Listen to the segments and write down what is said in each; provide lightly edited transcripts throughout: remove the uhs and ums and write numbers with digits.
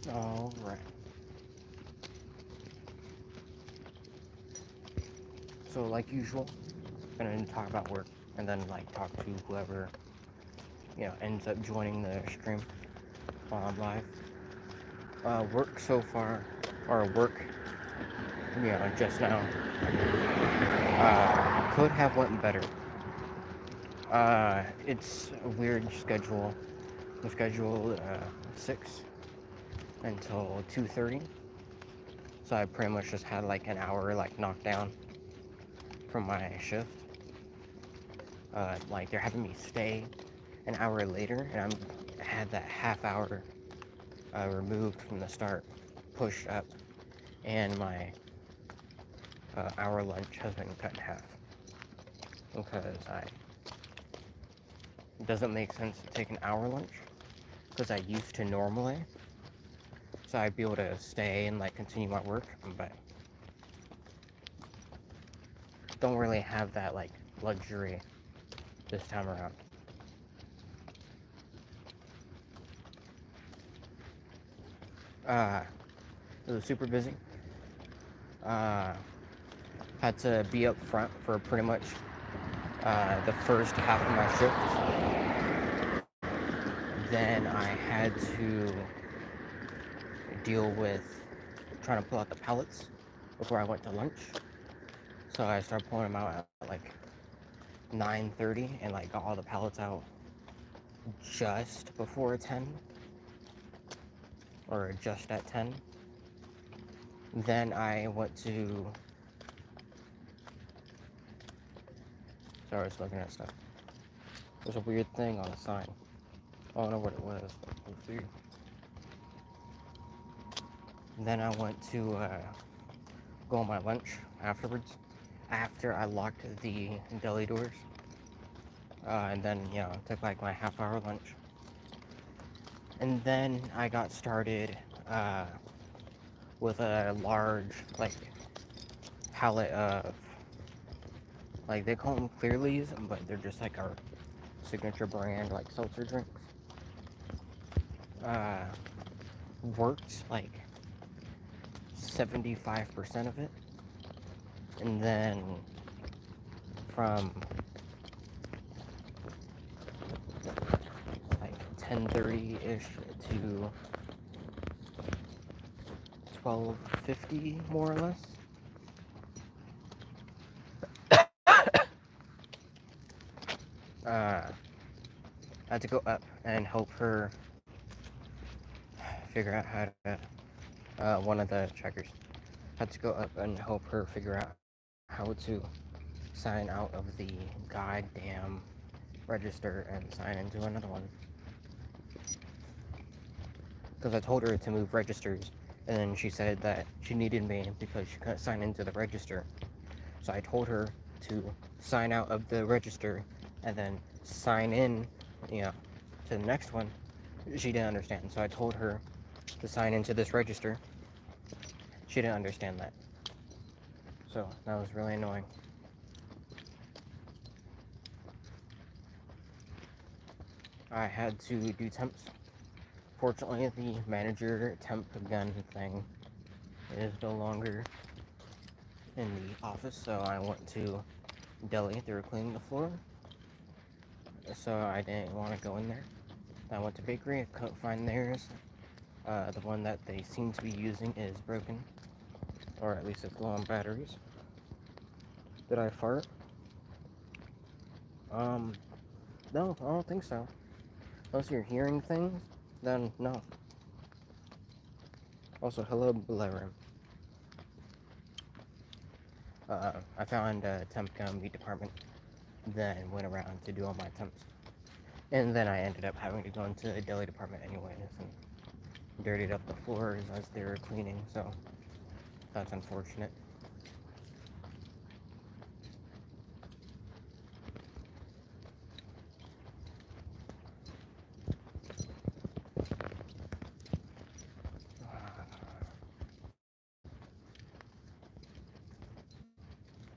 Alright. So, like usual, I'm gonna talk about work and then, like, talk to whoever, ends up joining the stream while I'm live. Work so far, or work, just now, could have went better. It's a weird schedule. I'm scheduled 6 until 2:30. So I pretty much just had like an hour like knocked down from my shift. Like they're having me stay an hour later, and I had that half hour removed from the start, pushed up, and my hour lunch has been cut in half because it doesn't make sense to take an hour lunch because I used to normally, so I'd be able to stay and like continue my work, but don't really have that like luxury this time around. Uh, it was super busy. Uh, had to be up front for pretty much the first half of my shift. Then I had to deal with trying to pull out the pallets before I went to lunch. So I started pulling them out at like 9:30 and like got all the pallets out just before 10 or just at 10. Then I went to. Sorry, I was looking at stuff. There's a weird thing on the sign. I don't know what it was, but it was weird. Then I went to go on my lunch afterwards, after I locked the deli doors. And then, took like my half hour lunch. And then I got started with a large, like, pallet of, like, they call them Clearlies, but they're just like our signature brand, like, seltzer drinks. Uh, Worked like 75% of it. And then from like 10:30-ish to 12:50, more or less. I had to go up and help her figure out how to, one of the checkers, had to go up and help her figure out how to sign out of the goddamn register and sign into another one. Because I told her to move registers, and then she said that she needed me because she couldn't sign into the register. So I told her to sign out of the register and then sign in, to the next one. She didn't understand. So I told her to sign into this register. She didn't understand that. So that was really annoying. I had to do temps. Fortunately, the manager temp gun thing is no longer in the office, so I went to deli. They were cleaning the floor, so I didn't want to go in there. I went to bakery. I couldn't find theirs. The one that they seem to be using is broken, or at least it's low on batteries. Did I fart? No, I don't think so. Unless you're hearing things, then no. Also, hello, Blair. I found a temp gun meat department, then went around to do all my temps. And then I ended up having to go into the deli department anyways, and dirtied up the floors as they were cleaning, so that's unfortunate.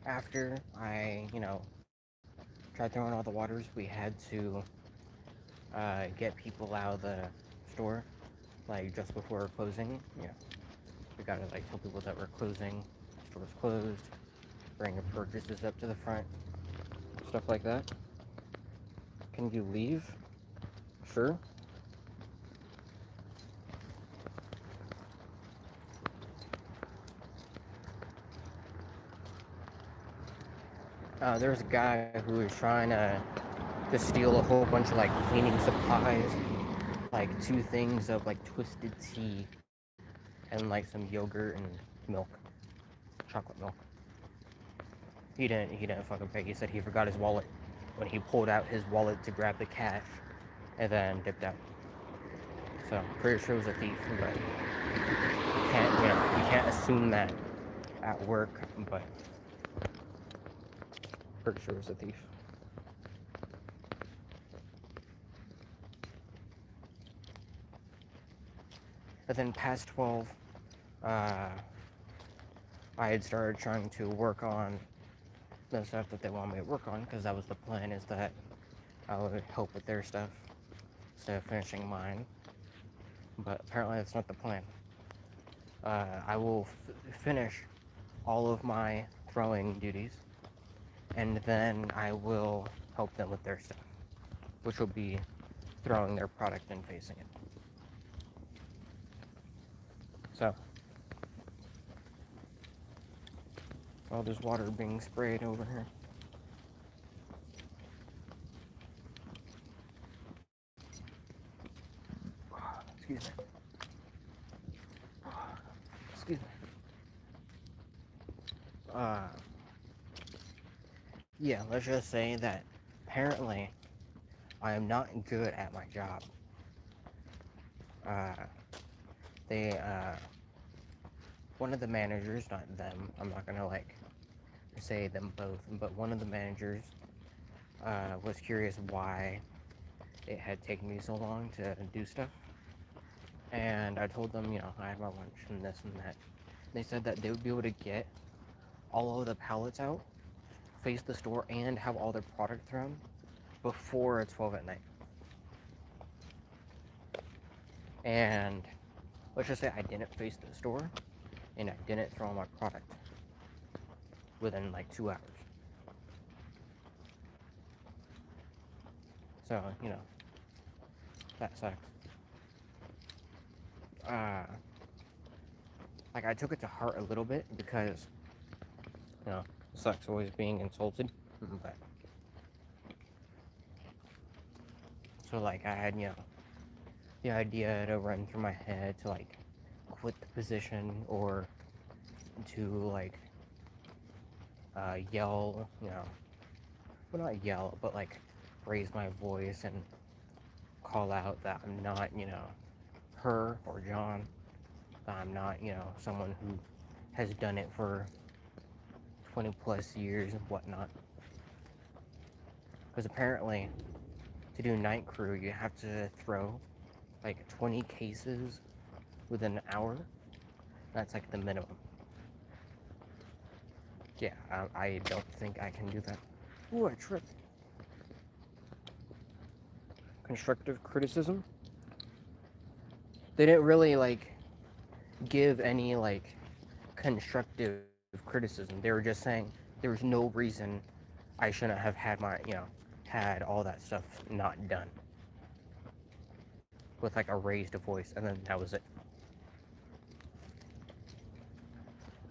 After I, tried throwing all the waters, we had to get people out of the store like just before closing. Yeah, we gotta like tell people that we're closing, store's closed, bring your purchases up to the front, stuff like that. Can you leave? Sure. There's a guy who was trying to steal a whole bunch of like cleaning supplies, like 2 things of like twisted tea, and like some yogurt and milk, chocolate milk. He didn't fucking pay. He said he forgot his wallet when he pulled out his wallet to grab the cash, and then dipped out. So pretty sure it was a thief, but you can't assume that at work, but pretty sure it was a thief. And then past 12, uh, I had started trying to work on the stuff that they wanted me to work on, because that was the plan, is that I would help with their stuff instead of finishing mine. But apparently that's not the plan. I will finish all of my throwing duties, and then I will help them with their stuff, which will be throwing their product and facing it. So, well, there's water being sprayed over here. Excuse me. Excuse me. Uh, yeah, let's just say that apparently I am not good at my job. Uh, they, one of the managers, not them, I'm not gonna like say them both, but one of the managers was curious why it had taken me so long to do stuff. And I told them, I had my lunch and this and that. They said that they would be able to get all of the pallets out, face the store, and have all their product thrown before 12 at night. And let's just say I didn't face the store and I didn't throw my product within like 2 hours. So, that sucks. Uh, like I took it to heart a little bit because, it sucks always being insulted. But so like I had, the idea to run through my head to like quit the position or to like yell, well not yell, but like raise my voice and call out that I'm not, her or John, that I'm not, someone who has done it for 20 plus years and whatnot. Because apparently, to do night crew, you have to throw like 20 cases within an hour. That's like the minimum. Yeah, I don't think I can do that. Ooh, I tripped. Constructive criticism? They didn't really like give any like constructive criticism. They were just saying there was no reason I shouldn't have had had all that stuff not done. With like a raised voice, and then that was it.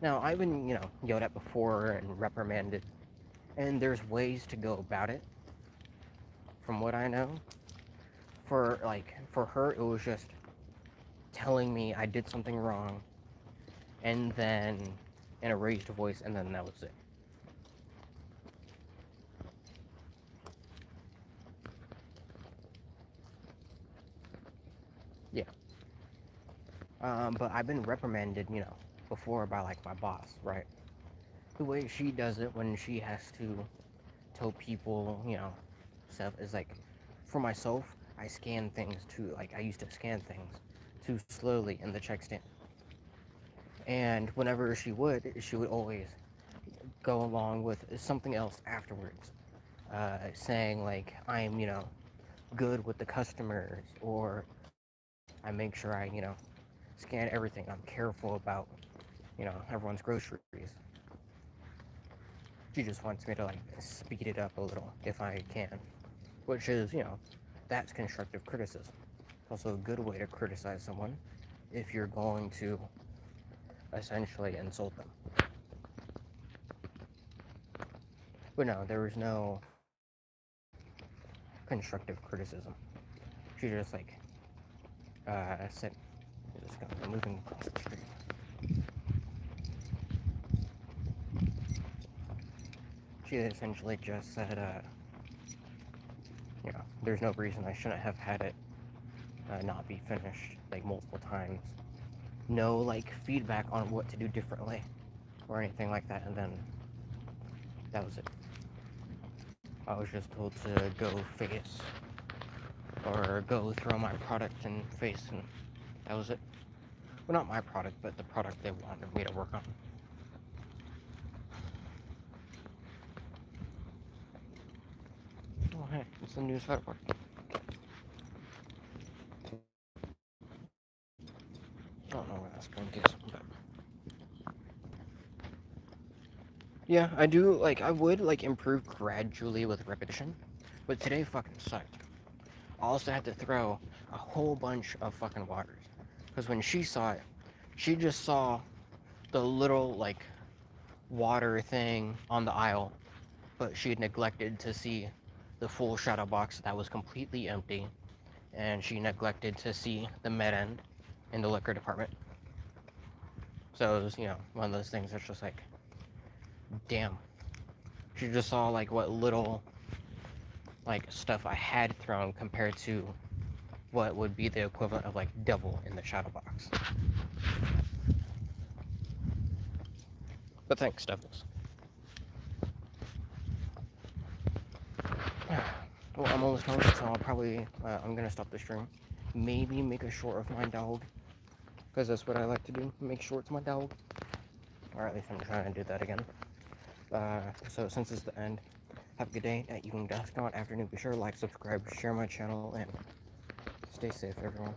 Now, I've been, yelled at before and reprimanded, and there's ways to go about it, from what I know. For her, it was just telling me I did something wrong, and then in a raised voice, and then that was it. Yeah. But I've been reprimanded, before by like my boss, right? The way she does it when she has to tell people, stuff is like, for myself, I scan things too. Like I used to scan things too slowly in the check stand. And whenever she would always go along with something else afterwards, saying like I'm, good with the customers, or I make sure I, scan everything. I'm careful about, everyone's groceries. She just wants me to like speed it up a little if I can, which is, that's constructive criticism. It's also a good way to criticize someone if you're going to essentially insult them. But no, there was no constructive criticism. She just like said, just moving across the street. She essentially just said, there's no reason I shouldn't have had it not be finished like multiple times. No like feedback on what to do differently or anything like that, and then that was it. I was just told to go face or go throw my product in face, and that was it. Well, not my product, but the product they wanted me to work on. Oh hey, it's the new sideboard. I don't know where that's going to get, but yeah, I do like I would like improve gradually with repetition, but today fucking sucked. I also had to throw a whole bunch of fucking waters, because when she saw it, she just saw the little like water thing on the aisle, but she had neglected to see the full shadow box that was completely empty, and she neglected to see the med end in the liquor department. So it was, one of those things that's just like, damn. She just saw like what little like stuff I had thrown compared to what would be the equivalent of like double in the shadow box. But thanks, Devils. Well, I'm almost home, so I'll probably I'm gonna stop the stream. Maybe make a short of my dog, because that's what I like to do. Make shorts of my dog, or at least I'm trying to do that again. So since it's the end, have a good day, evening, dusk, dawn, afternoon. Be sure to like, subscribe, share my channel, and stay safe, everyone.